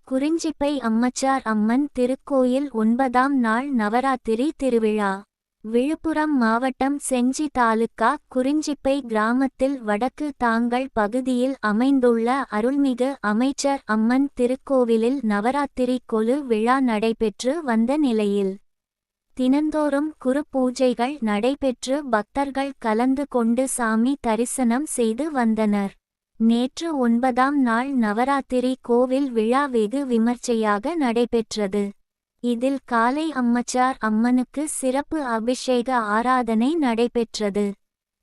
குறிஞ்சிப்பை அம்மச்சார் அம்மன் திருக்கோயில் 9ஆம் நாள் நவராத்திரி திருவிழா. விழுப்புரம் மாவட்டம் செஞ்சி தாலுகா குறிஞ்சிப்பை கிராமத்தில் வடக்கு தாங்கல் பகுதியில் அமைந்துள்ள அருள்மிகு அமைச்சர் அம்மன் திருக்கோவிலில் நவராத்திரி கொலு விழா நடைபெற்று வந்த நிலையில் தினந்தோறும் குரு பூஜைகள் நடைபெற்று பக்தர்கள் கலந்து கொண்டு சாமி தரிசனம் செய்து வந்தனர். நேற்று 9ஆம் நாள் நவராத்திரி கோவில் விழா வெகு விமர்சையாக நடைபெற்றது. இதில் காலை அம்மச்சார் அம்மனுக்கு சிறப்பு அபிஷேக ஆராதனை நடைபெற்றது.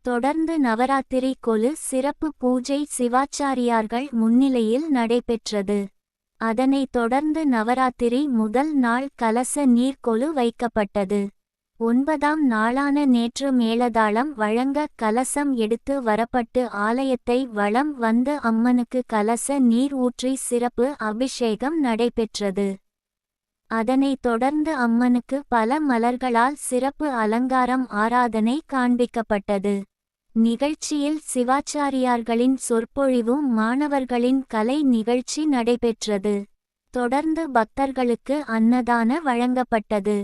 தொடர்ந்து நவராத்திரி கொலு சிறப்பு பூஜை சிவாச்சாரியார்கள் முன்னிலையில் நடைபெற்றது. அதனைத் தொடர்ந்து நவராத்திரி முதல் நாள் கலச நீர் கொலு வைக்கப்பட்டது. 9ஆம் நாளான நேற்று மேளதாளம் வழங்க கலசம் எடுத்து வரப்பட்டு ஆலயத்தை வலம் வந்து அம்மனுக்கு கலச நீர் ஊற்றி சிறப்பு அபிஷேகம் நடைபெற்றது. அதனைத் தொடர்ந்து அம்மனுக்கு பல மலர்களால் சிறப்பு அலங்காரம் ஆராதனை காண்பிக்கப்பட்டது. நிகழ்ச்சியில் சிவாச்சாரியார்களின் சொற்பொழிவும் மாணவர்களின் கலை நிகழ்ச்சி நடைபெற்றது. தொடர்ந்து பக்தர்களுக்கு அன்னதான வழங்கப்பட்டது.